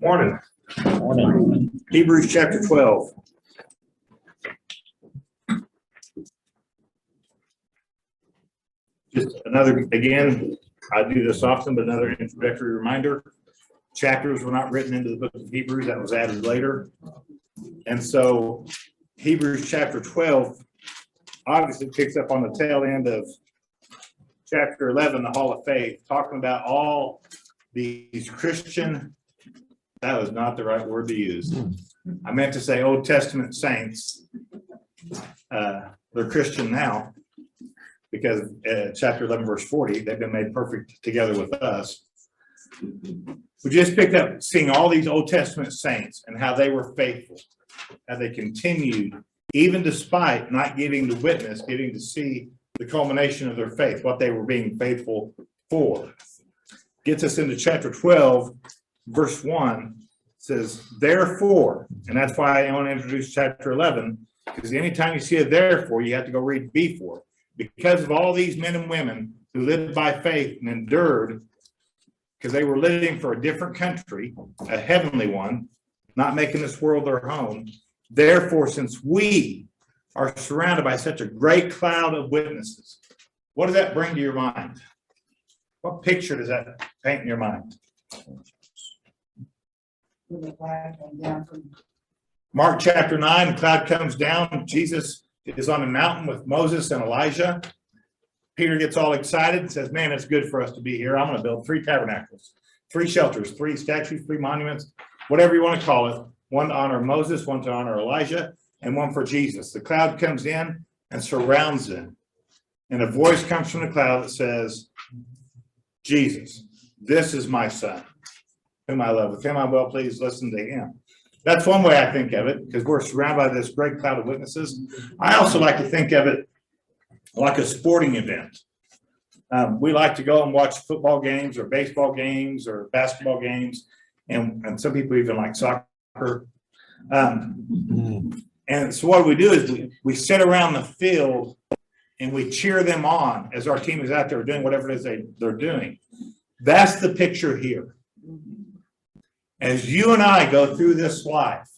Morning. Hebrews chapter 12. Just another, again, I do this often, but another introductory reminder. Chapters were not written into the book of Hebrews, that was added later. And so Hebrews chapter 12 obviously picks up on the tail end of chapter 11, the Hall of Faith, talking about all these Christian, that was not the right word to use. I meant to say Old Testament saints. They're Christian now because chapter 11, verse 40, they've been made perfect together with us. We just picked up seeing all these Old Testament saints and how they were faithful, how they continued, even despite not getting to witness, getting to see the culmination of their faith, what they were being faithful for. Gets us into chapter 12, verse 1, says, therefore, and that's why I want to introduce chapter 11, because anytime you see a therefore, you have to go read before. Because of all these men and women who lived by faith and endured, because they were living for a different country, a heavenly one, not making this world their home. Therefore, since we are surrounded by such a great cloud of witnesses, what does that bring to your mind? What picture does that paint in your mind? Mark chapter 9, the cloud comes down. Jesus is on a mountain with Moses and Elijah. Peter gets all excited and says, man, it's good for us to be here. I'm going to build 3 tabernacles, 3 shelters, 3 statues, 3 monuments, whatever you want to call it. One to honor Moses, one to honor Elijah, and one for Jesus. The cloud comes in and surrounds them. And a voice comes from the cloud that says, Jesus, this is my son, whom I love. With him I'm well pleased, listen to him. That's one way I think of it, because we're surrounded by this great cloud of witnesses. I also like to think of it like a sporting event. We like to go and watch football games or baseball games or basketball games, and some people even like soccer. And so what we do is we sit around the field and we cheer them on as our team is out there doing whatever it is they're doing. That's the picture here. As you and I go through this life,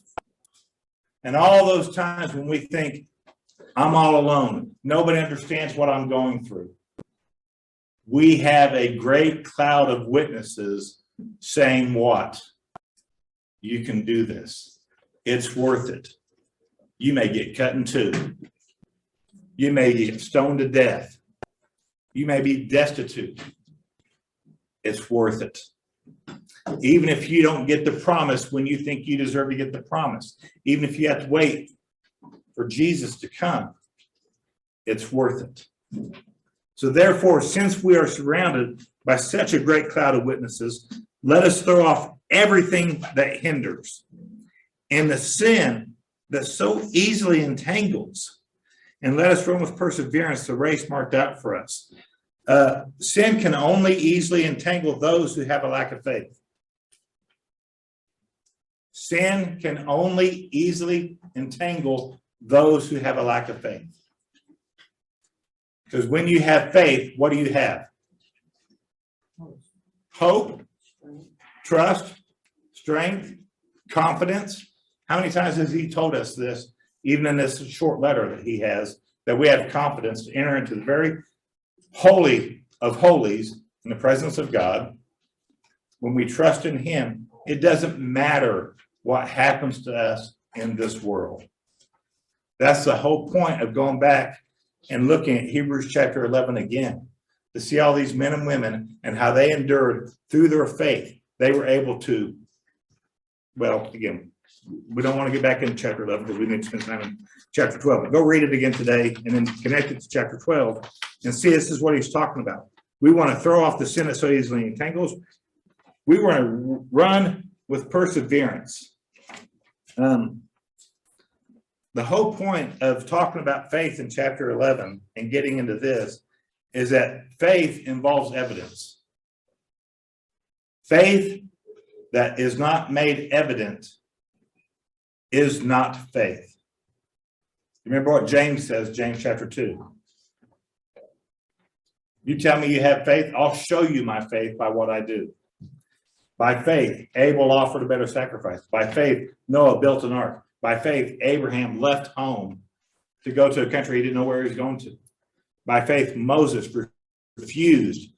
and all those times when we think, I'm all alone, nobody understands what I'm going through, we have a great cloud of witnesses saying what? You can do this. It's worth it. You may get cut in 2. You may get stoned to death. You may be destitute. It's worth it. Even if you don't get the promise when you think you deserve to get the promise, even if you have to wait for Jesus to come, it's worth it. So therefore, since we are surrounded by such a great cloud of witnesses, let us throw off everything that hinders and the sin that so easily entangles, and let us run with perseverance the race marked out for us. Sin can only easily entangle those who have a lack of faith. Sin can only easily entangle those who have a lack of faith. Because when you have faith, what do you have? Hope, trust, strength, confidence. How many times has he told us this, even in this short letter that he has, that we have confidence to enter into the very holy of holies in the presence of God? When we trust in him, it doesn't matter what happens to us in this world. That's the whole point of going back and looking at Hebrews chapter 11 again, to see all these men and women and how they endured through their faith. They were able to, well, again, we don't want to get back into chapter 11 because we need to spend time in chapter 12. But go read it again today and then connect it to chapter 12 and see this is what he's talking about. We want to throw off the sin that so easily entangles. We want to run with perseverance. The whole point of talking about faith in chapter 11 and getting into this is that faith involves evidence. Faith that is not made evident is not faith. Remember what James says, James chapter 2. You tell me you have faith, I'll show you my faith by what I do. By faith, Abel offered a better sacrifice. By faith, Noah built an ark. By faith, Abraham left home to go to a country he didn't know where he was going to. By faith, Moses refused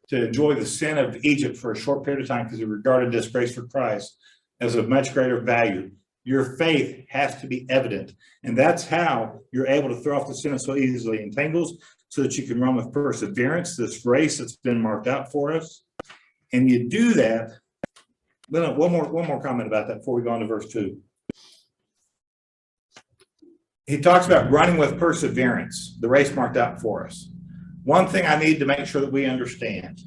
to enjoy the sin of Egypt for a short period of time because he regarded disgrace for Christ as of much greater value. Your faith has to be evident. And that's how you're able to throw off the sin that so easily entangles, so that you can run with perseverance this race that's been marked out for us. And you do that. One more comment about that before we go on to verse 2. He talks about running with perseverance, the race marked out for us. One thing I need to make sure that we understand,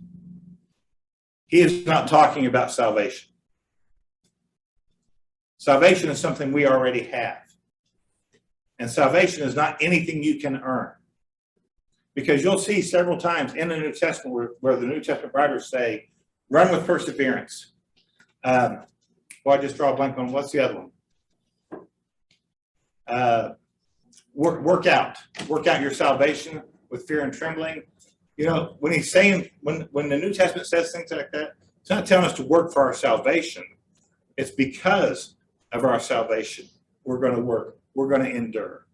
he is not talking about salvation. Salvation is something we already have. And salvation is not anything you can earn. Because you'll see several times in the New Testament where the New Testament writers say, run with perseverance. I just draw a blank on what's the other one? Work out your salvation with fear and trembling. You know, when he's saying, when the New Testament says things like that, it's not telling us to work for our salvation. It's because of our salvation. We're going to work. We're going to endure.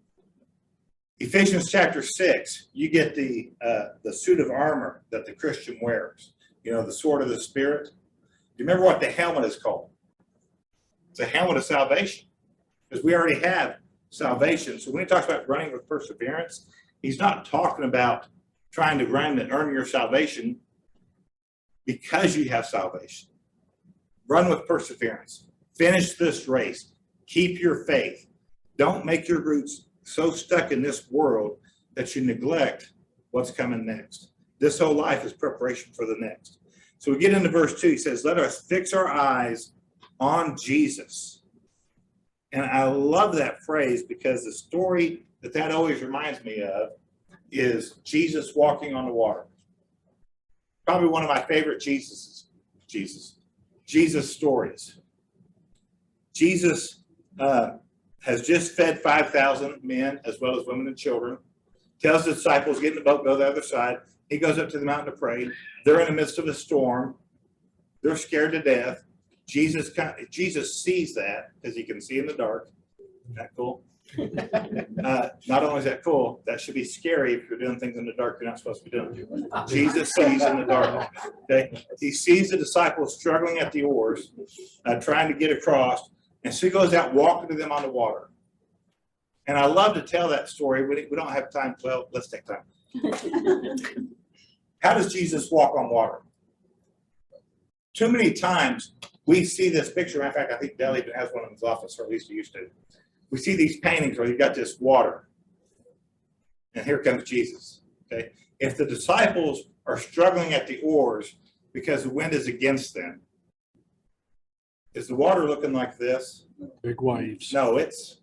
Ephesians chapter 6, you get the suit of armor that the Christian wears. You know, the sword of the Spirit. You remember what the helmet is called? It's a helmet of salvation. Because we already have salvation. So when he talks about running with perseverance, he's not talking about trying to run and earn your salvation because you have salvation. Run with perseverance. Finish this race. Keep your faith. Don't make your roots so stuck in this world that you neglect what's coming next. This whole life is preparation for the next. So we get into verse 2. He says, let us fix our eyes on Jesus. And I love that phrase because the story that always reminds me of is Jesus walking on the water. Probably one of my favorite Jesus stories. Jesus has just fed 5,000 men as well as women and children. Tells the disciples, get in the boat, go to the other side. He goes up to the mountain to pray. They're in the midst of a storm. They're scared to death. Jesus sees that because he can see in the dark. Isn't that cool? Not only is that cool, that should be scary if you're doing things in the dark you're not supposed to be doing. Jesus sees in the dark. Okay? He sees the disciples struggling at the oars, trying to get across, and so he goes out walking to them on the water. And I love to tell that story. We don't have time. Well, let's take time. How does Jesus walk on water? Too many times we see this picture. In fact, I think Dell even has one in his office, or at least he used to. We see these paintings where you've got this water, and here comes Jesus. Okay, if the disciples are struggling at the oars because the wind is against them, is the water looking like this? Big waves. No, it's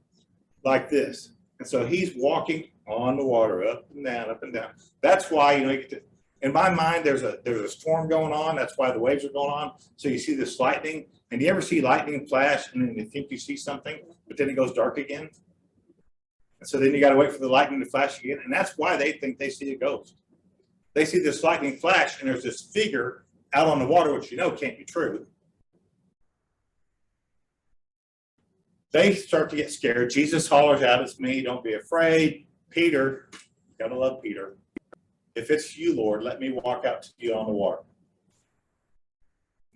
like this. And so he's walking on the water, up and down, up and down. That's why, you know, in my mind, there's a storm going on. That's why the waves are going on. So you see this lightning. And you ever see lightning flash and then you think you see something, but then it goes dark again? And so then you got to wait for the lightning to flash again. And that's why they think they see a ghost. They see this lightning flash and there's this figure out on the water, which you know can't be true. They start to get scared. Jesus hollers out, it's me, don't be afraid. Peter, gotta love Peter. If it's you, Lord, let me walk out to you on the water.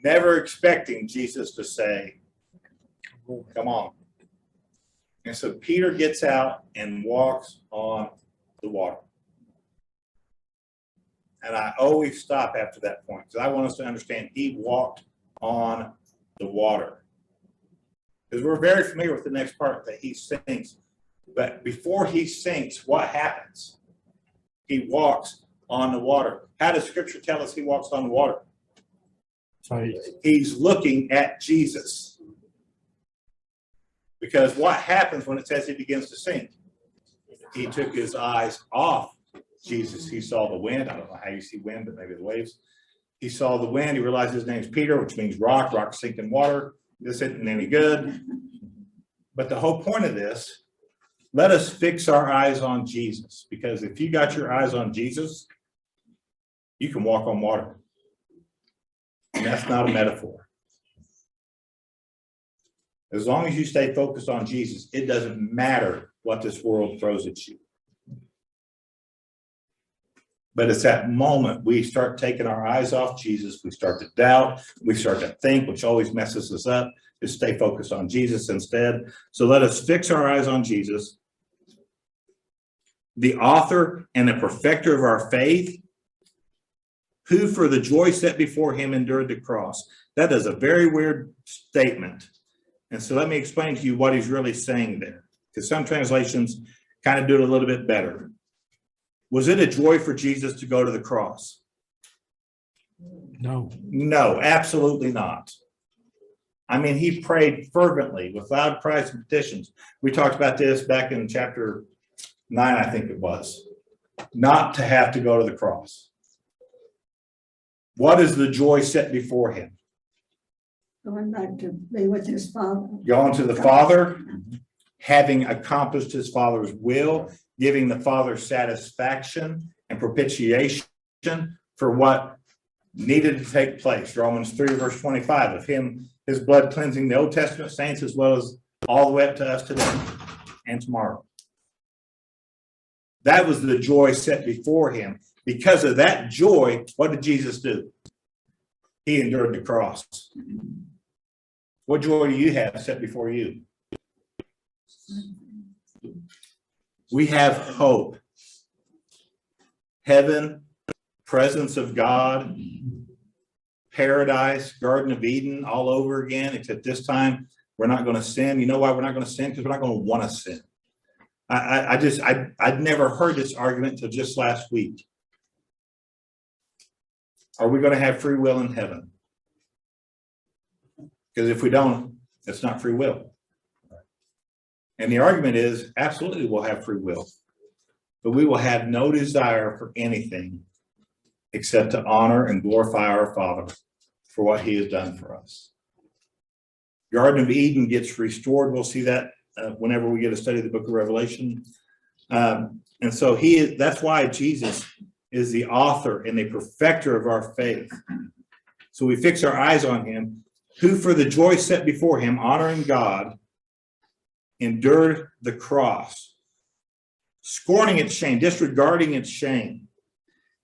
Never expecting Jesus to say, come on. And so Peter gets out and walks on the water. And I always stop after that point because I want us to understand he walked on the water. Because we're very familiar with the next part that he sinks. But before he sinks, what happens? He walks on the water. How does Scripture tell us he walks on the water? Faith. He's looking at Jesus. Because what happens when it says he begins to sink? He took his eyes off Jesus. He saw the wind. I don't know how you see wind, but maybe the waves. He saw the wind. He realized his name's Peter, which means rock. Rock sinking water. This isn't any good. But the whole point of this, let us fix our eyes on Jesus. Because if you got your eyes on Jesus, you can walk on water. And that's not a metaphor. As long as you stay focused on Jesus, it doesn't matter what this world throws at you. But it's that moment we start taking our eyes off Jesus. We start to doubt. We start to think, which always messes us up, is stay focused on Jesus instead. So let us fix our eyes on Jesus, the author and the perfecter of our faith, who for the joy set before him endured the cross. That is a very weird statement. And so let me explain to you what he's really saying there, because some translations kind of do it a little bit better. Was it a joy for Jesus to go to the cross? No. No, absolutely not. I mean, he prayed fervently with loud cries and petitions. We talked about this back in chapter 9, I think it was, not to have to go to the cross. What is the joy set before him? Going back to be with his father. Going to the Father, having accomplished his Father's will, giving the Father satisfaction and propitiation for what needed to take place. Romans 3, verse 25, of him, his blood cleansing the Old Testament saints as well as all the way up to us today and tomorrow. That was the joy set before him. Because of that joy, what did Jesus do? He endured the cross. What joy do you have set before you? We have hope. Heaven, presence of God, paradise, Garden of Eden, all over again, except this time we're not going to sin. You know why we're not going to sin? Because we're not going to want to sin. I'd never heard this argument until just last week. Are we going to have free will in heaven? Because if we don't, it's not free will. And the argument is, absolutely we'll have free will, but we will have no desire for anything except to honor and glorify our Father for what he has done for us. Garden of Eden gets restored. We'll see that whenever we get to study the book of Revelation. And so that's why Jesus is the author and the perfecter of our faith. So we fix our eyes on him, who for the joy set before him, honoring God, endured the cross, scorning its shame, disregarding its shame.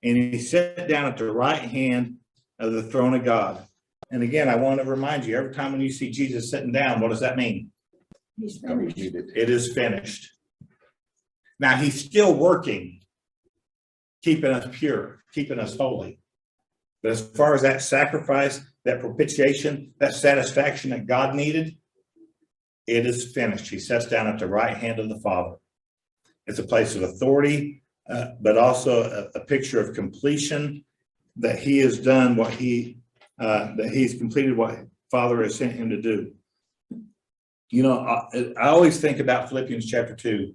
And he sat down at the right hand of the throne of God. And again, I want to remind you, every time when you see Jesus sitting down, what does that mean? He's finished. It is finished. Now he's still working, keeping us pure, keeping us holy. But as far as that sacrifice, that propitiation, that satisfaction that God needed, it is finished. He sits down at the right hand of the Father. It's a place of authority, but also a picture of completion, that he has done what that he's completed what Father has sent him to do. You know, I always think about Philippians chapter 2,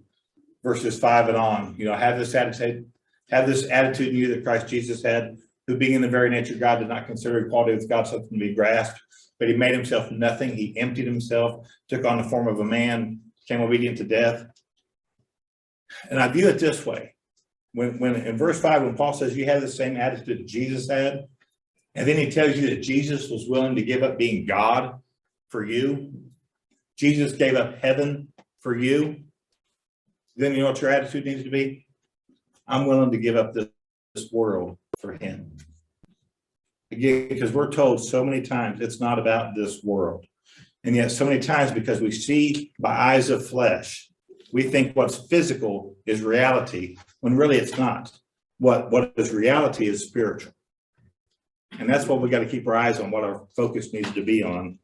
verses 5 and on. You know, have this attitude in you that Christ Jesus had, who being in the very nature of God did not consider equality with God something to be grasped, but he made himself nothing. He emptied himself, took on the form of a man, became obedient to death. And I view it this way. When in verse 5, when Paul says you have the same attitude that Jesus had, and then he tells you that Jesus was willing to give up being God for you. Jesus gave up heaven for you. Then you know what your attitude needs to be? I'm willing to give up this world for him. Again, because we're told so many times it's not about this world. And yet so many times, because we see by eyes of flesh, we think what's physical is reality, when really it's not. What is reality is spiritual. And that's what we got to keep our eyes on, what our focus needs to be on.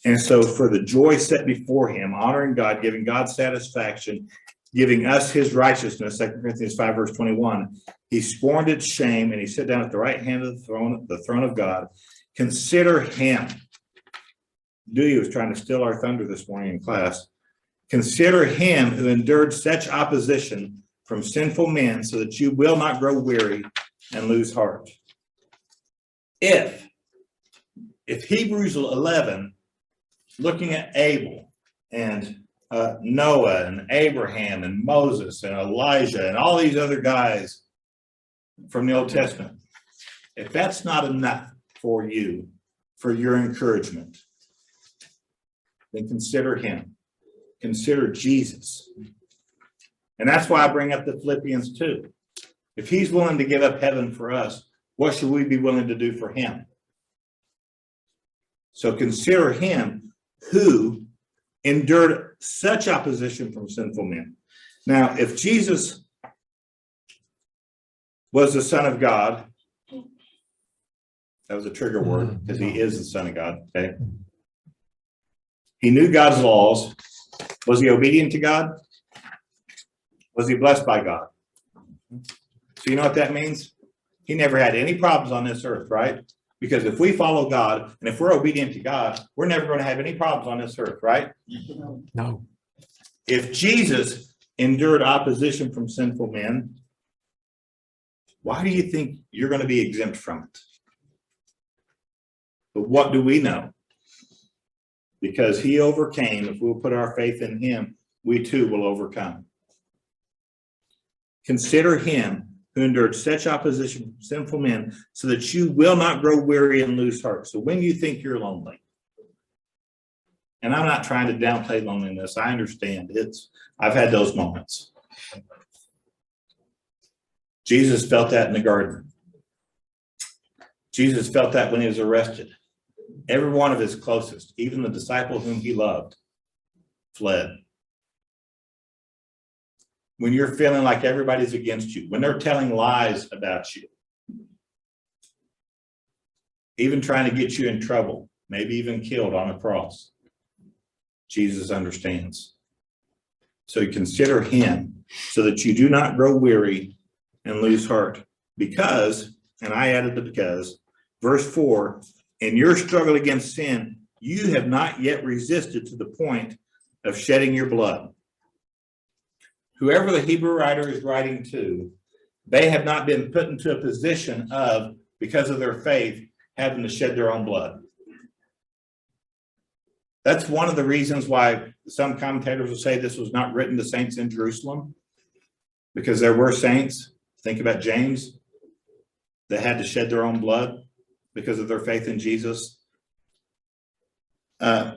And so for the joy set before him, honoring God, giving God satisfaction, giving us his righteousness, 2 Corinthians 5, verse 21, he scorned its shame and he sat down at the right hand of the throne of God. Consider him. Dewey was trying to steal our thunder this morning in class. Consider him who endured such opposition from sinful men so that you will not grow weary and lose heart. If Hebrews 11, looking at Abel and Noah and Abraham and Moses and Elijah and all these other guys from the Old Testament, if that's not enough for you, for your encouragement, then consider him. Consider Jesus. And that's why I bring up the Philippians 2. If he's willing to give up heaven for us, what should we be willing to do for him? So consider him who endured such opposition from sinful men. Now, if Jesus was the Son of God, that was a trigger word because he is the Son of God. Okay. He knew God's laws. Was he obedient to God? Was he blessed by God? So you know what that means? He never had any problems on this earth, right? Because if we follow God and if we're obedient to God, we're never going to have any problems on this earth, right? No. If Jesus endured opposition from sinful men, why do you think you're going to be exempt from it? But what do we know? Because he overcame, if we'll put our faith in him, we too will overcome. Consider him who endured such opposition from sinful men so that you will not grow weary and lose heart. So when you think you're lonely, and I'm not trying to downplay loneliness, I understand I've had those moments. Jesus felt that in the garden. Jesus felt that when he was arrested. Every one of his closest, even the disciple whom he loved, fled. When you're feeling like everybody's against you, when they're telling lies about you, even trying to get you in trouble, maybe even killed on a cross, Jesus understands. So you consider him so that you do not grow weary and lose heart. Because, and I added the because, verse 4, in your struggle against sin, you have not yet resisted to the point of shedding your blood. Whoever the Hebrew writer is writing to, they have not been put into a position of, because of their faith, having to shed their own blood. That's one of the reasons why some commentators will say this was not written to saints in Jerusalem, because there were saints, think about James, that had to shed their own blood because of their faith in Jesus. But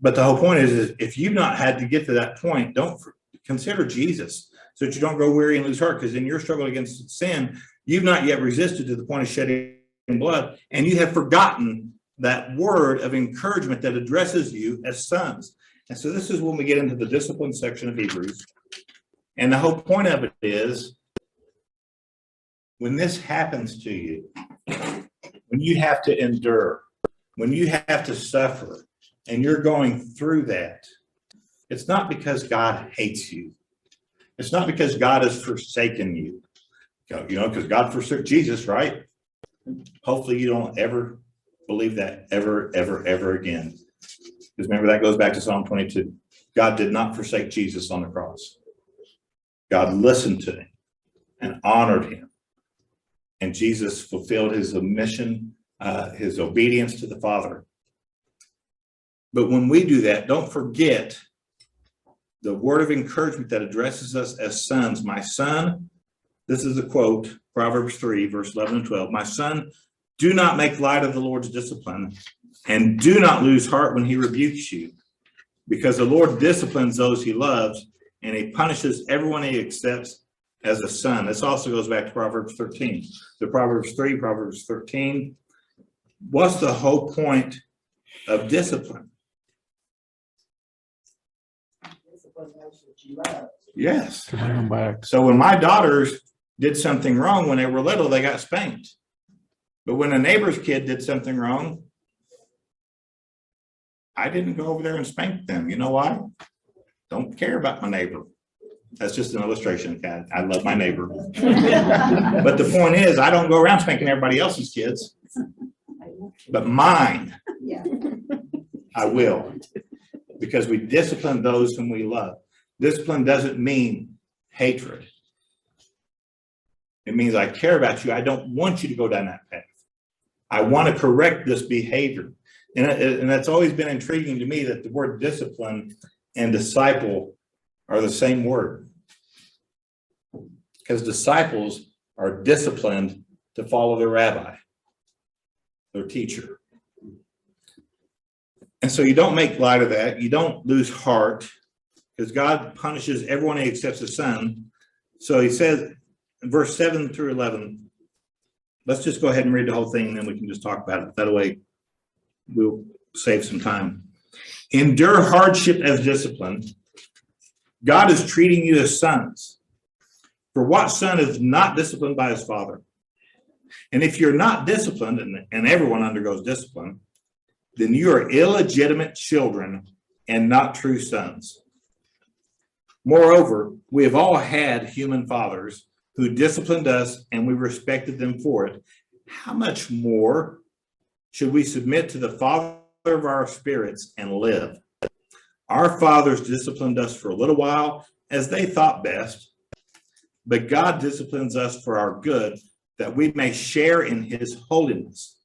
the whole point is if you've not had to get to that point, don't consider Jesus so that you don't grow weary and lose heart, because in your struggle against sin, you've not yet resisted to the point of shedding blood, and you have forgotten that word of encouragement that addresses you as sons. And so this is when we get into the discipline section of Hebrews. And the whole point of it is, when this happens to you, when you have to endure, when you have to suffer, and you're going through that, it's not because God hates you. It's not because God has forsaken you. Because God forsook Jesus, right? Hopefully you don't ever believe that ever, ever, ever again. Because remember, that goes back to Psalm 22. God did not forsake Jesus on the cross. God listened to him and honored him. And Jesus fulfilled his mission, his obedience to the Father. But when we do that, don't forget the word of encouragement that addresses us as sons. My son, this is a quote, Proverbs 3, verse 11 and 12. My son, do not make light of the Lord's discipline, and do not lose heart when he rebukes you, because the Lord disciplines those he loves, and he punishes everyone he accepts as a son. This also goes back to Proverbs 13. The Proverbs 3, Proverbs 13. What's the whole point of discipline? Yes. To bring them back. So when my daughters did something wrong when they were little, they got spanked. But when a neighbor's kid did something wrong, I didn't go over there and spank them. You know why? Don't care about my neighbor. That's just an illustration, Kat. I love my neighbor. But the point is, I don't go around spanking everybody else's kids. But mine, Yeah. I will. Because we discipline those whom we love. Discipline doesn't mean hatred. It means I care about you. I don't want you to go down that path. I want to correct this behavior. And that's always been intriguing to me that the word discipline and disciple are the same word. Because disciples are disciplined to follow their rabbi, their teacher. And And so you don't make light of that. You don't lose heart, because God punishes everyone who accepts the Son. So he says in verse 7 through 11, let's just go ahead and read the whole thing, and then we can just talk about it. That way we'll save some time. Endure hardship as discipline. God is treating you as sons. For what son is not disciplined by his father? And if you're not disciplined, and everyone undergoes discipline, then you are illegitimate children and not true sons. Moreover, we have all had human fathers who disciplined us, and we respected them for it. How much more should we submit to the Father of our spirits and live? Our fathers disciplined us for a little while as they thought best, but God disciplines us for our good, that we may share in his holiness.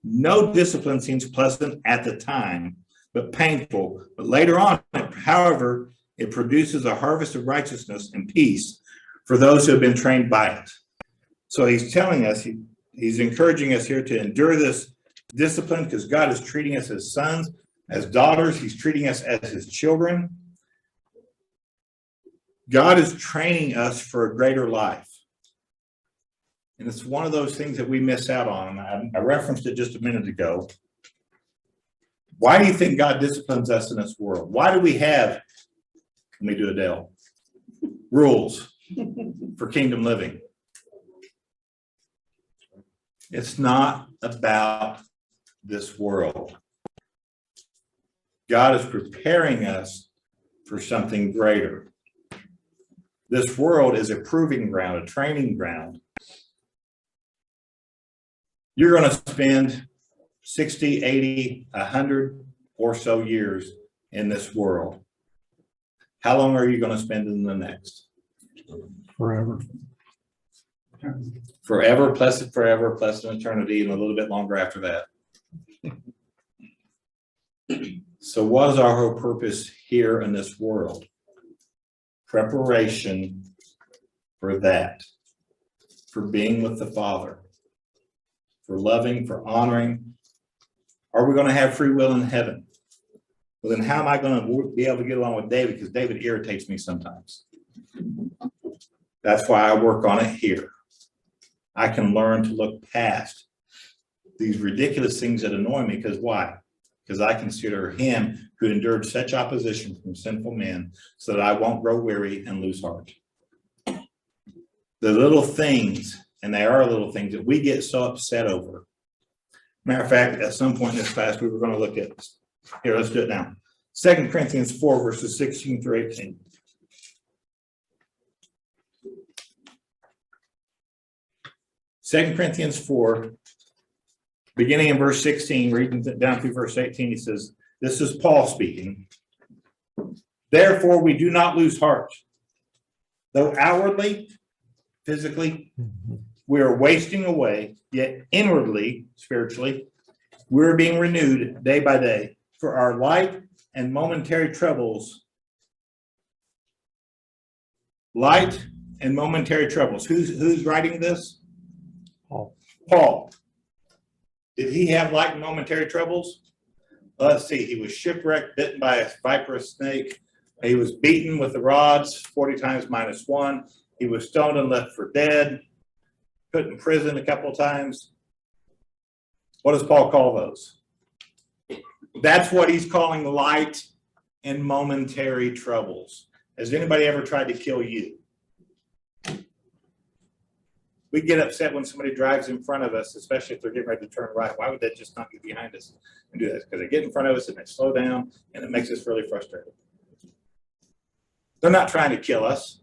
No discipline seems pleasant at the time, but painful. But later on, however, it produces a harvest of righteousness and peace for those who have been trained by it. So he's telling us, he's encouraging us here to endure this discipline, because God is treating us as sons, as daughters. He's treating us as his children. God is training us for a greater life. And it's one of those things that we miss out on. I referenced it just a minute ago. Why do you think God disciplines us in this world? Why do we have, let me do Adele, rules for kingdom living? It's not about this world. God is preparing us for something greater. This world is a proving ground, a training ground. You're going to spend 60, 80, 100 or so years in this world. How long are you going to spend in the next? Forever. Forever, plus an eternity, and a little bit longer after that. So what is our whole purpose here in this world? Preparation for that, for being with the Father, for loving, for honoring. Are we going to have free will in heaven? Well, then how am I going to be able to get along with David? Because David irritates me sometimes. That's why I work on it here. I can learn to look past these ridiculous things that annoy me. Because why? Because I consider him who endured such opposition from sinful men, so that I won't grow weary and lose heart. The little things, and they are little things, that we get so upset over. Matter of fact, at some point in this class, we were going to look at this. Here, let's do it now. 2 Corinthians 4, verses 16 through 18. Second Corinthians 4, beginning in verse 16, reading down through verse 18, he says, this is Paul speaking. Therefore, we do not lose heart. Though outwardly, physically, we are wasting away, yet inwardly, spiritually, we're being renewed day by day. For our light and momentary troubles. Light and momentary troubles. Who's writing this? Paul. Did he have light and momentary troubles? Let's see. He was shipwrecked, bitten by a viperous snake. He was beaten with the rods, 40 times minus 1. He was stoned and left for dead. Put in prison a couple of times. What does Paul call those? That's what he's calling light and momentary troubles. Has anybody ever tried to kill you? We get upset when somebody drives in front of us, especially if they're getting ready to turn right. Why would they just not get behind us and do that? Because they get in front of us and they slow down, and it makes us really frustrated. They're not trying to kill us.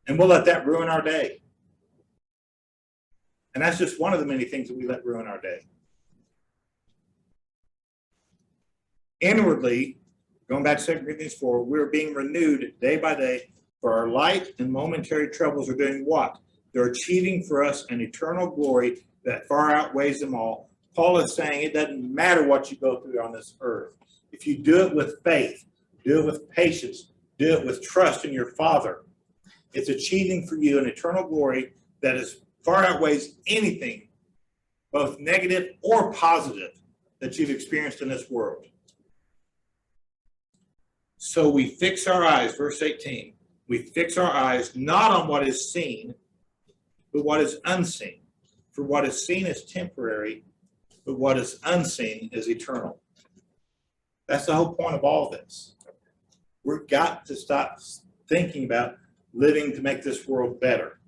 And we'll let that ruin our day. And that's just one of the many things that we let ruin our day. Inwardly, going back to 2 Corinthians 4, we're being renewed day by day, for our light and momentary troubles are doing what? They're achieving for us an eternal glory that far outweighs them all. Paul is saying it doesn't matter what you go through on this earth. If you do it with faith, do it with patience, do it with trust in your Father, it's achieving for you an eternal glory that is far outweighs anything, both negative or positive, that you've experienced in this world. So we fix our eyes, verse 18, we fix our eyes not on what is seen, but what is unseen. For what is seen is temporary, but what is unseen is eternal. That's the whole point of all this. We've got to stop thinking about living to make this world better.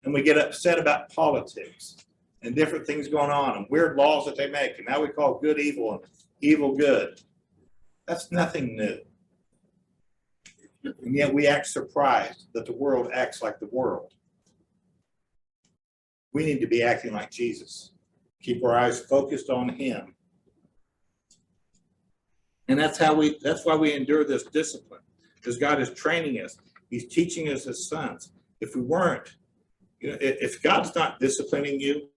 And we get upset about politics and different things going on and weird laws that they make. And now we call good evil and evil good. That's nothing new. And yet we act surprised that the world acts like the world. We need to be acting like Jesus. Keep our eyes focused on him. And that's why we endure this discipline, because God is training us. He's teaching us as sons. If we weren't, if God's not disciplining you,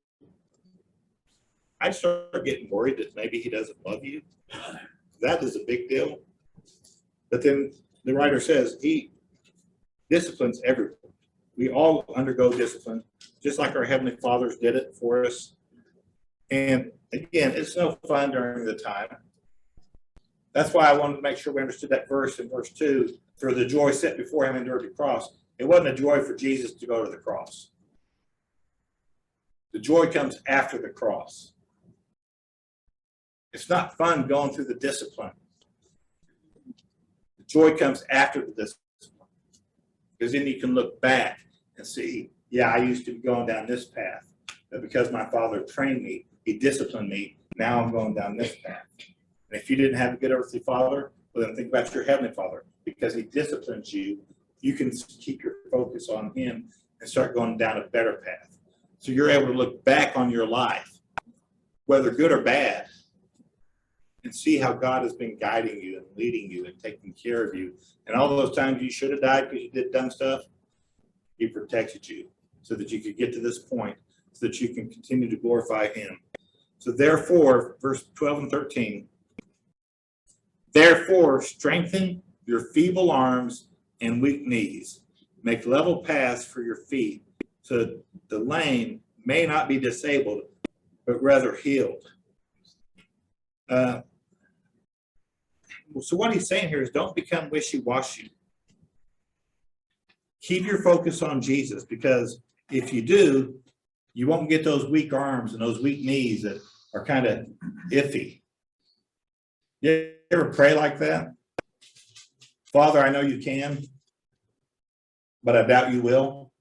I'd start getting worried that maybe he doesn't love you. That is a big deal. But then the writer says he disciplines everyone. We all undergo discipline, just like our Heavenly Fathers did it for us. And again, it's no fun during the time. That's why I wanted to make sure we understood that verse in verse 2, for the joy set before him endured the cross. It wasn't a joy for Jesus to go to the cross. The joy comes after the cross. It's not fun going through the discipline. The joy comes after the discipline. Because then you can look back and see, yeah, I used to be going down this path. But because my Father trained me, he disciplined me, now I'm going down this path. And if you didn't have a good earthly father, well, then think about your heavenly Father. Because he disciplines you, you can keep your focus on him and start going down a better path. So you're able to look back on your life, whether good or bad, and see how God has been guiding you and leading you and taking care of you. And all those times you should have died because you did dumb stuff, he protected you so that you could get to this point, so that you can continue to glorify him. So therefore, verse 12 and 13, therefore strengthen your feeble arms and weak knees. Make level paths for your feet, so the lame may not be disabled, but rather healed. So what he's saying here is don't become wishy-washy. Keep your focus on Jesus, because if you do, you won't get those weak arms and those weak knees that are kind of iffy. You ever pray like that? Father, I know you can, but I doubt you will.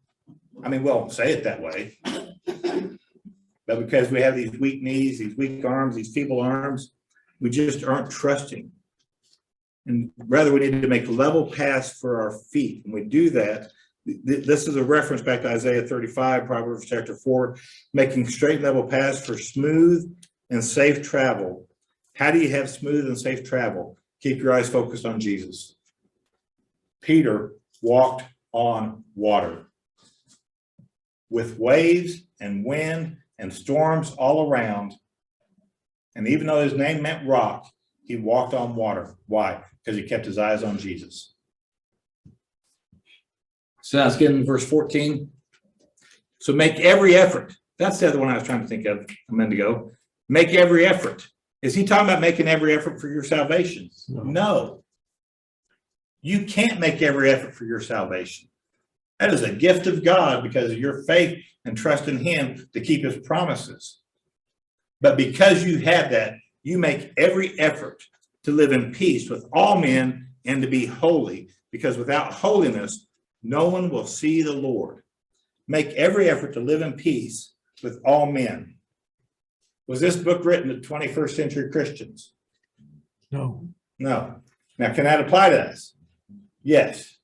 I mean, well, say it that way. But because we have these weak knees, these weak arms, these feeble arms, we just aren't trusting. And rather, we need to make level paths for our feet. And we do that. This is a reference back to Isaiah 35, Proverbs chapter 4, making straight level paths for smooth and safe travel. How do you have smooth and safe travel? Keep your eyes focused on Jesus. Peter walked on water with waves and wind and storms all around. And even though his name meant rock, he walked on water. Why? Because he kept his eyes on Jesus. So now let's get in verse 14. So make every effort. That's the other one I was trying to think of a minute ago. Make every effort. Is he talking about making every effort for your salvation? No. You can't make every effort for your salvation. That is a gift of God because of your faith and trust in him to keep his promises. But because you have that, you make every effort to live in peace with all men and to be holy, because without holiness, no one will see the Lord. Make every effort to live in peace with all men. Was this book written to 21st century Christians? No. No. Now, can that apply to us? Yes.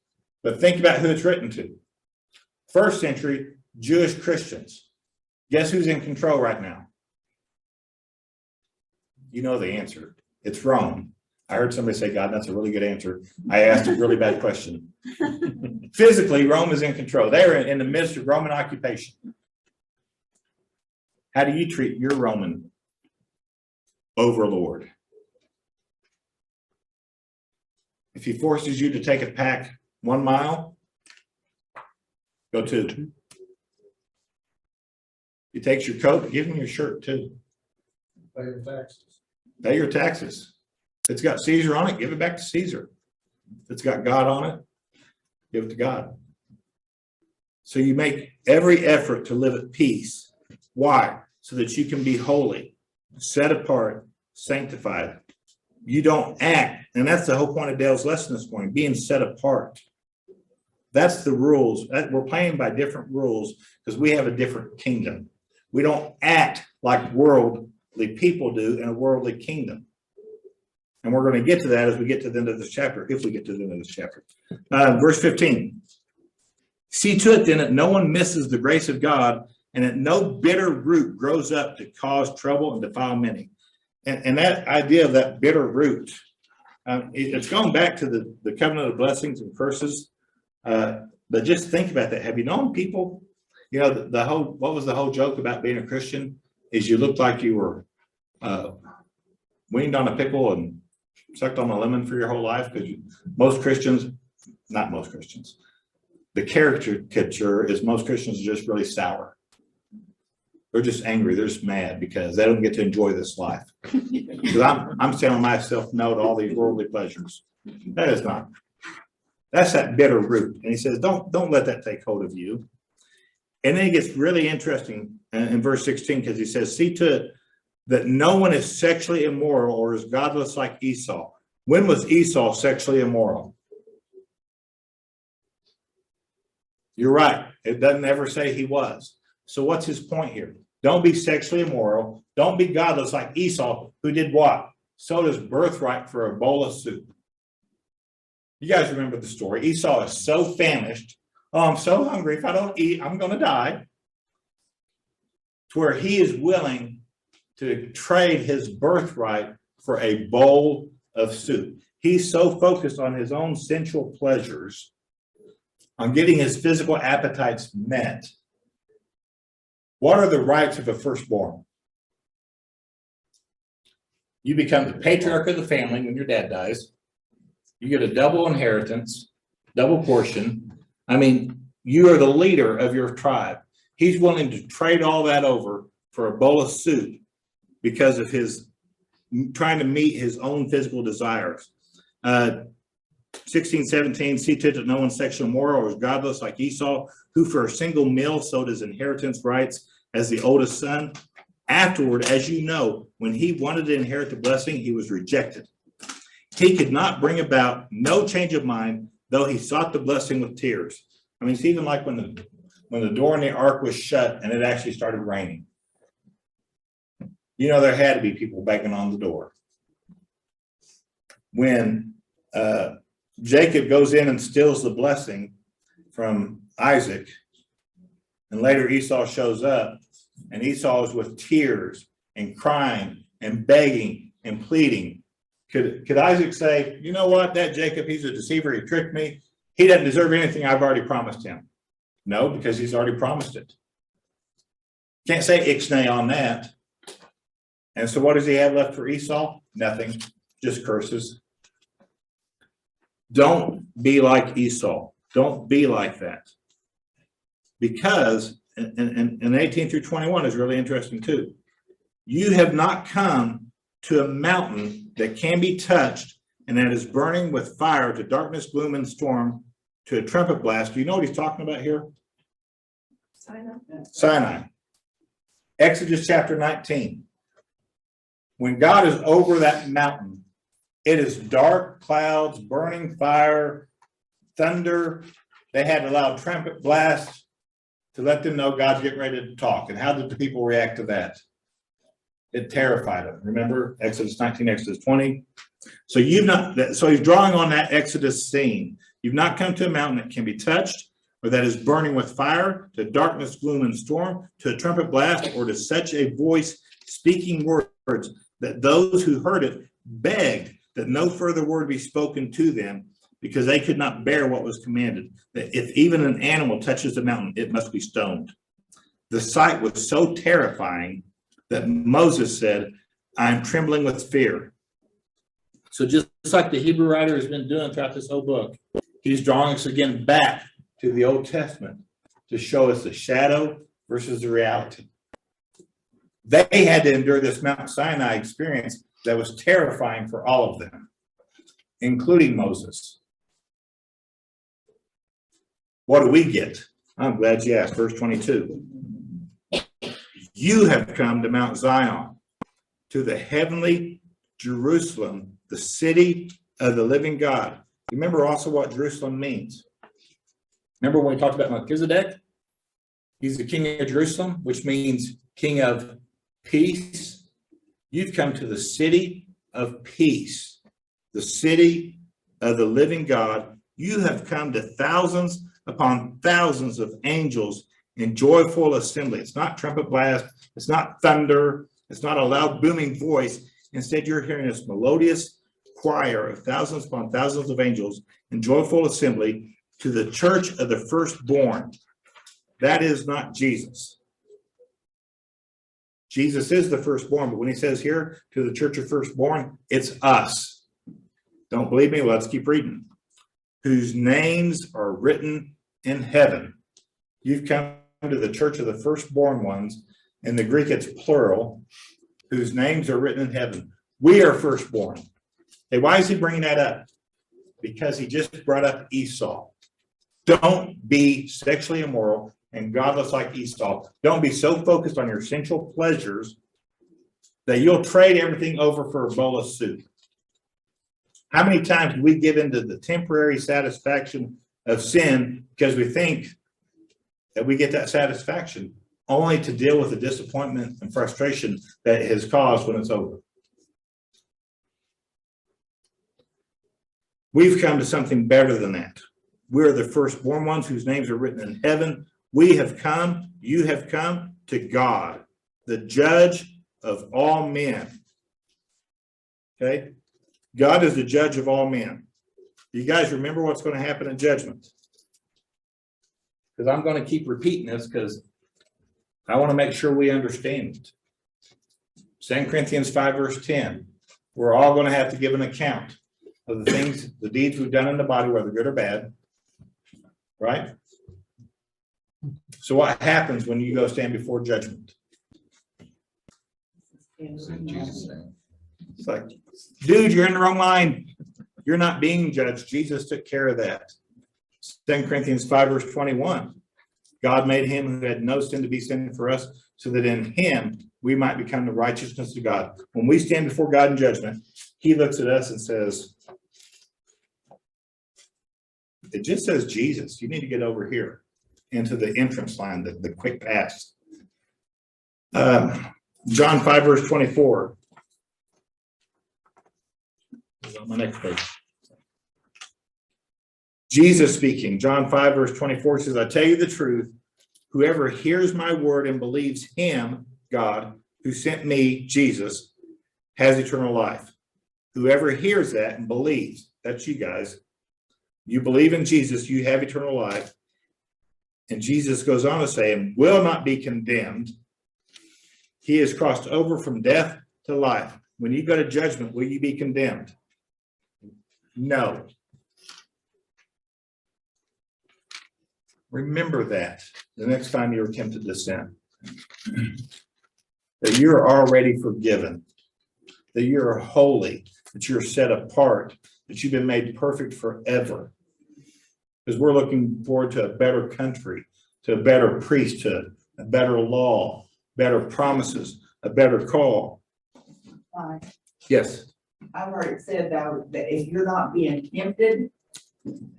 But think about who it's written to. First century Jewish Christians. Guess who's in control right now? You know the answer. It's Rome. I heard somebody say, God, that's a really good answer. I asked a really bad question. Physically, Rome is in control. They are in the midst of Roman occupation. How do you treat your Roman overlord? If he forces you to take a pack 1 mile, go 2. He takes your coat, give him your shirt too. Pay your taxes. Pay your taxes. If it's got Caesar on it, give it back to Caesar. If it's got God on it, give it to God. So you make every effort to live at peace. Why? So that you can be holy, set apart, sanctified. You don't act. And that's the whole point of Dale's lesson this morning, being set apart. That's the rules. We're playing by different rules because we have a different kingdom. We don't act like worldly people do in a worldly kingdom. And we're going to get to that as we get to the end of this chapter, if we get to the end of this chapter. Verse 15. See to it then that no one misses the grace of God, and that no bitter root grows up to cause trouble and defile many. And that idea of that bitter root, it's going back to the covenant of blessings and curses. But just think about that. Have you known people, you know, what was the whole joke about being a Christian is you looked like you were weaned on a pickle and sucked on a lemon for your whole life? Because most Christians, not most Christians, the caricature is most Christians are just really sour. They're just angry. They're just mad because they don't get to enjoy this life. Because I'm telling myself no to all these worldly pleasures. That is not. That's that bitter root. And he says, don't let that take hold of you. And then it gets really interesting in verse 16 because he says, see to it that no one is sexually immoral or is godless like Esau. When was Esau sexually immoral? You're right. It doesn't ever say he was. So what's his point here? Don't be sexually immoral. Don't be godless like Esau, who did what? Sold his birthright for a bowl of soup. You guys remember the story. Esau is so famished. Oh, I'm so hungry. If I don't eat, I'm going to die. To where he is willing to trade his birthright for a bowl of soup. He's so focused on his own sensual pleasures, on getting his physical appetites met. What are the rights of a firstborn? You become the patriarch of the family when your dad dies. You get a double inheritance, double portion. I mean, you are the leader of your tribe. He's willing to trade all that over for a bowl of soup because of his trying to meet his own physical desires. 16, 17, see to it that no one sexually immoral or is godless like Esau, who for a single meal sold his inheritance rights as the oldest son. Afterward, as you know, when he wanted to inherit the blessing, he was rejected. He could not bring about no change of mind, though he sought the blessing with tears. I mean, it's even like when the door in the ark was shut and it actually started raining. You know, there had to be people banging on the door. When Jacob goes in and steals the blessing from Isaac, and later Esau shows up, and Esau is with tears and crying and begging and pleading. Could Isaac say, you know what, that Jacob, he's a deceiver, he tricked me. He doesn't deserve anything I've already promised him. No, because he's already promised it. Can't say ixnay on that. And so what does he have left for Esau? Nothing, just curses. Don't be like Esau. Don't be like that. Because, and 18 through 21 is really interesting too. You have not come to a mountain that can be touched and that is burning with fire, to darkness, gloom, and storm, to a trumpet blast. Do you know what he's talking about here? Sinai. Exodus chapter 19. When God is over that mountain, it is dark, clouds, burning fire, thunder. They had a loud trumpet blast to let them know God's getting ready to talk. And how did the people react to that? It terrified them. Remember Exodus 19, Exodus 20. So he's drawing on that Exodus scene. You've not come to a mountain that can be touched, or that is burning with fire, to darkness, gloom, and storm, to a trumpet blast, or to such a voice speaking words that those who heard it begged that no further word be spoken to them, because they could not bear what was commanded, that if even an animal touches the mountain, it must be stoned. The sight was so terrifying that Moses said, I'm trembling with fear. So just like the Hebrew writer has been doing throughout this whole book, he's drawing us again back to the Old Testament to show us the shadow versus the reality. They had to endure this Mount Sinai experience that was terrifying for all of them, including Moses. What do we get? I'm glad you asked. Verse 22. You have come to Mount Zion, to the heavenly Jerusalem, the city of the living God. Remember also what Jerusalem means. Remember when we talked about Melchizedek? He's the king of Jerusalem, which means king of peace. You've come to the city of peace, the city of the living God. You have come to thousands upon thousands of angels in joyful assembly. It's not trumpet blast. It's not thunder. It's not a loud booming voice. Instead, you're hearing this melodious choir of thousands upon thousands of angels in joyful assembly to the church of the firstborn. That is not Jesus. Jesus is the firstborn, but when he says here to the church of firstborn, it's us. Don't believe me? Let's keep reading. Whose names are written in heaven. You've come to the church of the firstborn ones. In the Greek, it's plural. Whose names are written in heaven. We are firstborn. Hey, why is he bringing that up? Because he just brought up Esau. Don't be sexually immoral and godless like Esau. Don't be so focused on your sensual pleasures that you'll trade everything over for a bowl of soup. How many times do we give into the temporary satisfaction of sin because we think that we get that satisfaction, only to deal with the disappointment and frustration that it has caused when it's over? We've come to something better than that. We're the firstborn ones whose names are written in heaven. We have come, you have come to God, the judge of all men. Okay? God is the judge of all men. You guys remember what's going to happen in judgment? Because I'm going to keep repeating this because I want to make sure we understand it. 2 Corinthians 5 verse 10. We're all going to have to give an account of the things, the deeds we've done in the body, whether good or bad. Right? So what happens when you go stand before judgment? It's in Jesus' name. It's like, dude, you're in the wrong line. You're not being judged. Jesus took care of that. 2 Corinthians 5 verse 21. God made him who had no sin to be sin for us, so that in him we might become the righteousness of God. When we stand before God in judgment, he looks at us and says, it just says Jesus. You need to get over here into the entrance line, the quick pass. John 5 verse 24. On my next page. Jesus speaking, John 5 verse 24 says, I tell you the truth, whoever hears my word and believes him, God, who sent me, Jesus, has eternal life. Whoever hears that and believes, that's you guys, you believe in Jesus, you have eternal life. And Jesus goes on to say, and will not be condemned. He has crossed over from death to life. When you go to judgment, will you be condemned? No. Remember that the next time you're tempted to sin. That you're already forgiven. That you're holy. That you're set apart. That you've been made perfect forever. Because we're looking forward to a better country, to a better priesthood, a better law, better promises, a better call. Yes. I've heard it said though, that if you're not being tempted, you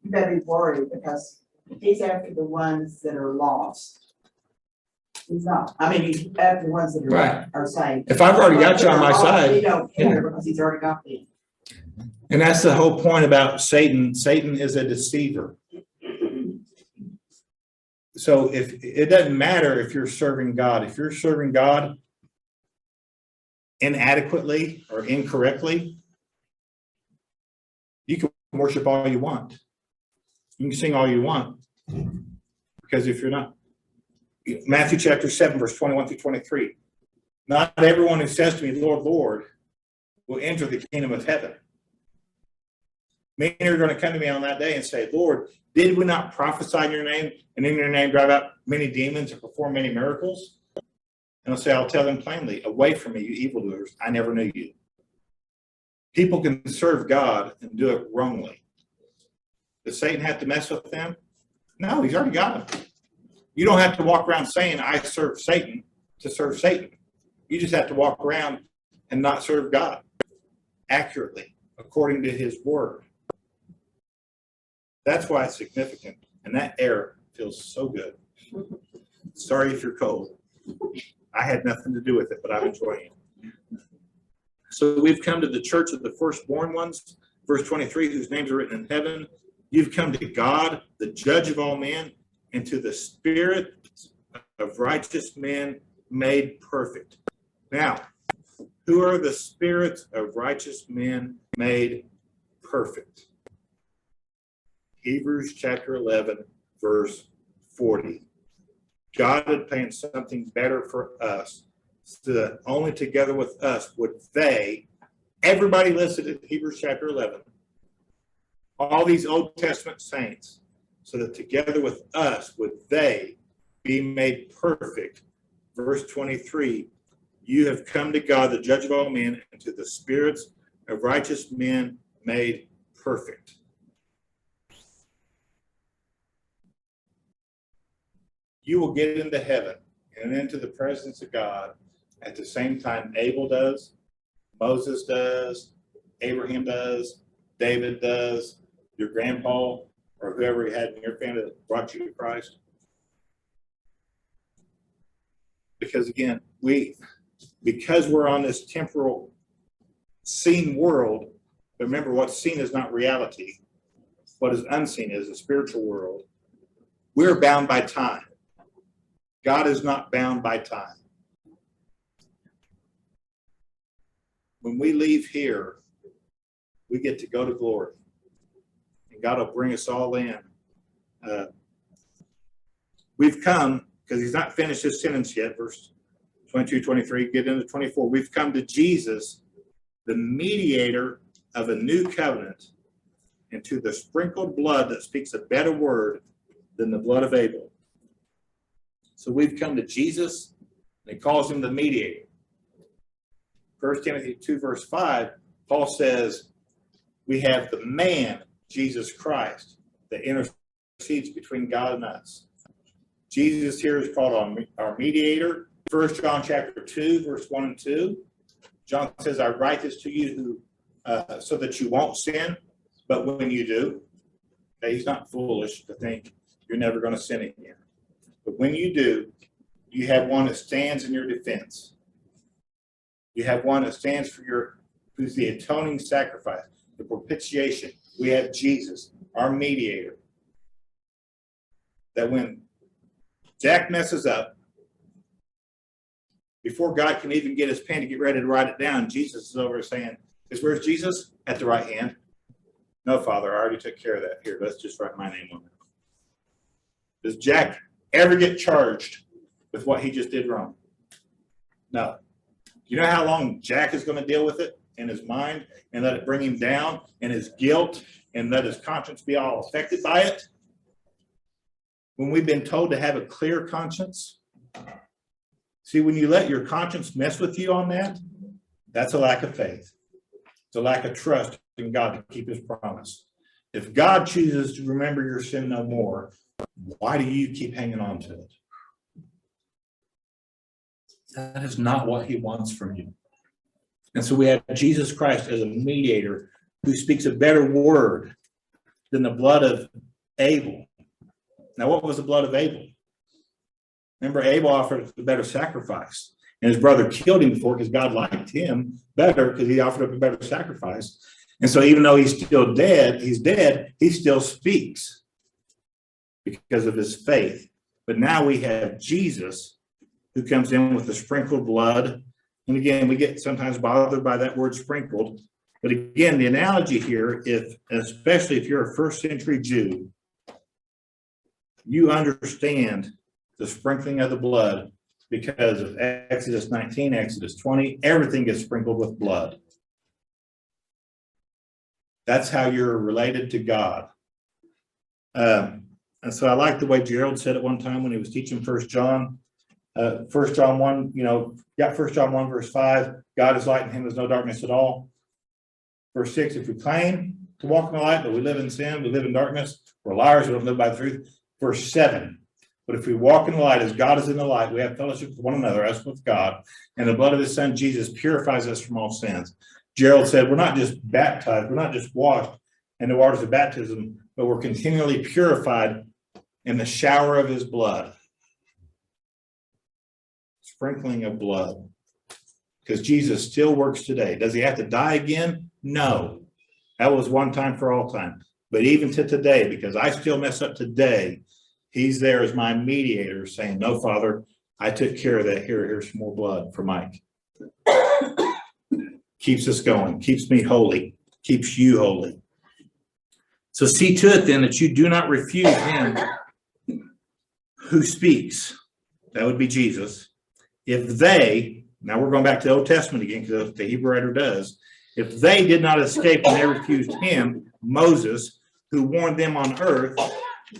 better be worried because he's after the ones that are lost. He's not, I mean, he's after the ones that Right. are saved. If I've already got you on my side. He don't care because he's already got them. And that's the whole point about Satan. Satan is a deceiver. So if it doesn't matter if you're serving God, if you're serving God inadequately or incorrectly, you can worship all you want. You can sing all you want. Because if you're not, Matthew chapter 7, verse 21 through 23. Not everyone who says to me, Lord, Lord, will enter the kingdom of heaven. Many are going to come to me on that day and say, Lord, did we not prophesy in your name and in your name drive out many demons and perform many miracles? And I'll say, I'll tell them plainly, away from me, you evildoers, I never knew you. People can serve God and do it wrongly. Does Satan have to mess with them? No, he's already got them. You don't have to walk around saying, I serve Satan to serve Satan. You just have to walk around and not serve God accurately, according to his word. That's why it's significant. And that air feels so good. Sorry if you're cold. I had nothing to do with it, but I'm enjoying it. So we've come to the church of the firstborn ones, verse 23, whose names are written in heaven. You've come to God, the judge of all men, and to the spirit of righteous men made perfect. Now, who are the spirits of righteous men made perfect? Hebrews chapter 11, verse 40. God had planned something better for us, so that only together with us would they, everybody listed in Hebrews chapter 11, all these Old Testament saints, so that together with us would they be made perfect. Verse 23, you have come to God, the judge of all men, and to the spirits of righteous men made perfect. You will get into heaven and into the presence of God at the same time Abel does, Moses does, Abraham does, David does, your grandpa, or whoever you had in your family that brought you to Christ. Because again, because we're on this temporal seen world, remember what's seen is not reality. What is unseen is a spiritual world. We're bound by time. God is not bound by time. When we leave here, we get to go to glory. And God will bring us all in. We've come, because he's not finished his sentence yet, verse 22, 23, get into 24. We've come to Jesus, the mediator of a new covenant, and to the sprinkled blood that speaks a better word than the blood of Abel. So we've come to Jesus, and he calls him the mediator. 1 Timothy 2, verse 5, Paul says, we have the man, Jesus Christ, that intercedes between God and us. Jesus here is called our mediator. 1 John chapter 2, verse 1 and 2. John says, I write this to you so that you won't sin, but when you do, okay, he's not foolish to think you're never going to sin again. But when you do, you have one that stands in your defense. You have one that stands for who's the atoning sacrifice, the propitiation. We have Jesus, our mediator. That when Jack messes up, before God can even get his pen to get ready to write it down, Jesus is over saying, where's Jesus? At the right hand. No, Father, I already took care of that. Here, let's just write my name on it. Does Jack ever get charged with what he just did wrong? No. You know how long Jack is going to deal with it in his mind and let it bring him down and his guilt and let his conscience be all affected by it? When we've been told to have a clear conscience, see, when you let your conscience mess with you on that, that's a lack of faith. It's a lack of trust in God to keep his promise. If God chooses to remember your sin no more, why do you keep hanging on to it? That is not what he wants from you. And so we have Jesus Christ as a mediator who speaks a better word than the blood of Abel. Now, what was the blood of Abel? Remember, Abel offered a better sacrifice. And his brother killed him before because God liked him better because he offered up a better sacrifice. And so even though he's still dead, he still speaks because of his faith. But now we have Jesus who comes in with the sprinkled blood. And again, we get sometimes bothered by that word sprinkled. But again, the analogy here, especially if you're a first century Jew, you understand the sprinkling of the blood because of Exodus 19, Exodus 20, everything gets sprinkled with blood. That's how you're related to God. And so I like the way Gerald said it one time when he was teaching 1 John. First John 1, First John 1, verse 5, God is light and him is no darkness at all. Verse 6, if we claim to walk in the light, but we live in sin, we live in darkness, we're liars, we don't live by the truth. Verse 7, but if we walk in the light as God is in the light, we have fellowship with one another as with God, and the blood of his son Jesus purifies us from all sins. Gerald said, we're not just baptized, we're not just washed in the waters of baptism, but we're continually purified in the shower of his blood. Sprinkling of blood. Because Jesus still works today. Does he have to die again? No. That was one time for all time. But even to today, because I still mess up today, he's there as my mediator saying, no, Father, I took care of that. Here's some more blood for Mike. Keeps us going, keeps me holy, keeps you holy. So see to it then that you do not refuse him who speaks. That would be Jesus. If they, now we're going back to the Old Testament again, because the Hebrew writer does. If they did not escape when they refused him, Moses, who warned them on earth,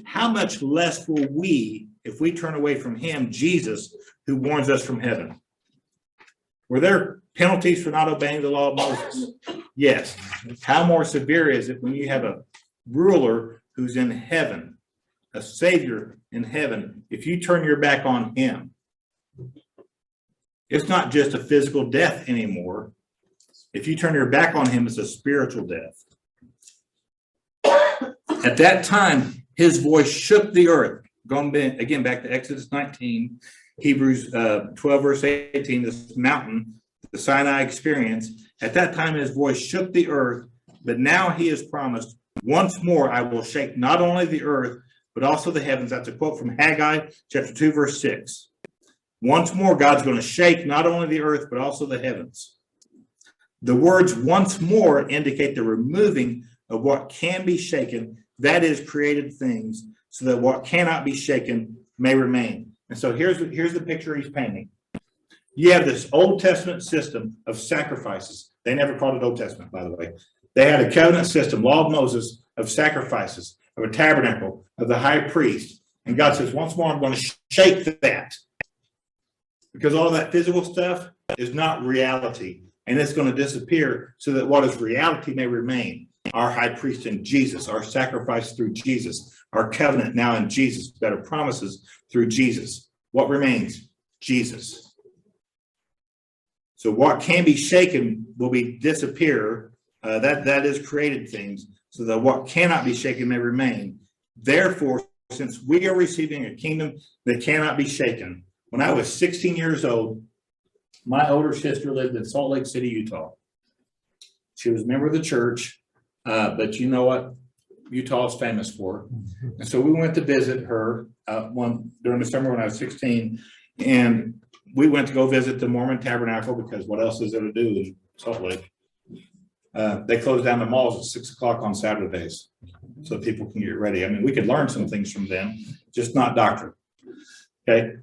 how much less will we, if we turn away from him, Jesus, who warns us from heaven? Were there penalties for not obeying the law of Moses? Yes. How more severe is it when you have a ruler who's in heaven, a savior in heaven, if you turn your back on him? It's not just a physical death anymore. If you turn your back on him, it's a spiritual death. At that time, his voice shook the earth. Going again back to Exodus 19, Hebrews 12, verse 18, this mountain, the Sinai experience. At that time, his voice shook the earth, but now he has promised, once more I will shake not only the earth, but also the heavens. That's a quote from Haggai chapter 2, verse 6. Once more, God's going to shake not only the earth, but also the heavens. The words once more indicate the removing of what can be shaken, that is, created things, so that what cannot be shaken may remain. And so here's the picture he's painting. You have this Old Testament system of sacrifices. They never called it Old Testament, by the way. They had a covenant system, law of Moses, of sacrifices, of a tabernacle, of the high priest. And God says, once more, I'm going to shake that. Because all that physical stuff is not reality. And it's going to disappear so that what is reality may remain. Our high priest in Jesus, our sacrifice through Jesus, our covenant now in Jesus, better promises through Jesus. What remains? Jesus. So what can be shaken will be disappear. That is created things, so that what cannot be shaken may remain. Therefore, since we are receiving a kingdom that cannot be shaken, when I was 16 years old, my older sister lived in Salt Lake City, Utah. She was a member of the church, but you know what Utah is famous for. And so we went to visit her during the summer when I was 16, and we went to go visit the Mormon Tabernacle, because what else is there to do in Salt Lake? They close down the malls at 6 o'clock on Saturdays so people can get ready. I mean, we could learn some things from them, just not doctrine. Okay.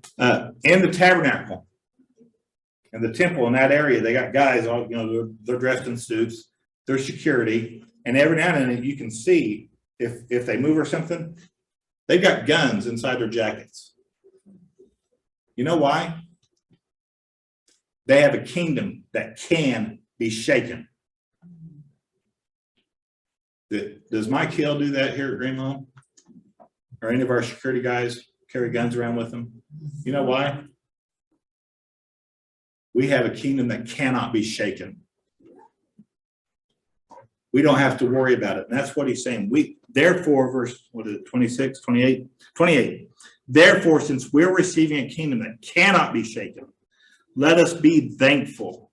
In the tabernacle and the temple in that area, they got guys all, they're dressed in suits, there's security, and every now and then you can see if they move or something, they've got guns inside their jackets. You know why? They have a kingdom that can be shaken. Does Mike Hill do that here at Greenlawn? Or any of our security guys carry guns around with them? You know why? We have a kingdom that cannot be shaken. We don't have to worry about it. And that's what he's saying. Therefore, verse, 26, 28? 28. Therefore, since we're receiving a kingdom that cannot be shaken, let us be thankful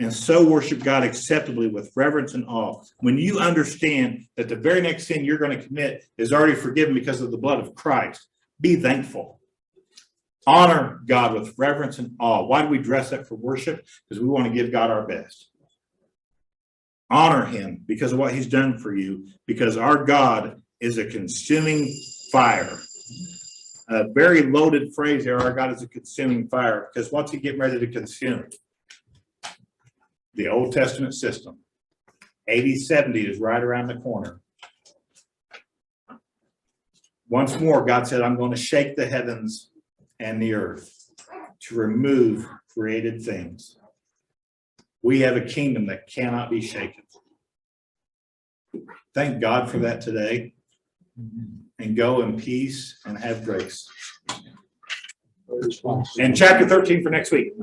and so worship God acceptably with reverence and awe. When you understand that the very next sin you're going to commit is already forgiven because of the blood of Christ, be thankful. Honor God with reverence and awe. Why do we dress up for worship? Because we want to give God our best. Honor him because of what he's done for you, because our God is a consuming fire. A very loaded phrase there, our God is a consuming fire, because what's he getting ready to consume? The Old Testament system. 80-70 is right around the corner. Once more, God said, I'm going to shake the heavens and the earth. to remove created things. We have a kingdom that cannot be shaken. Thank God for that today, and go in peace and have grace. And chapter 13 for next week.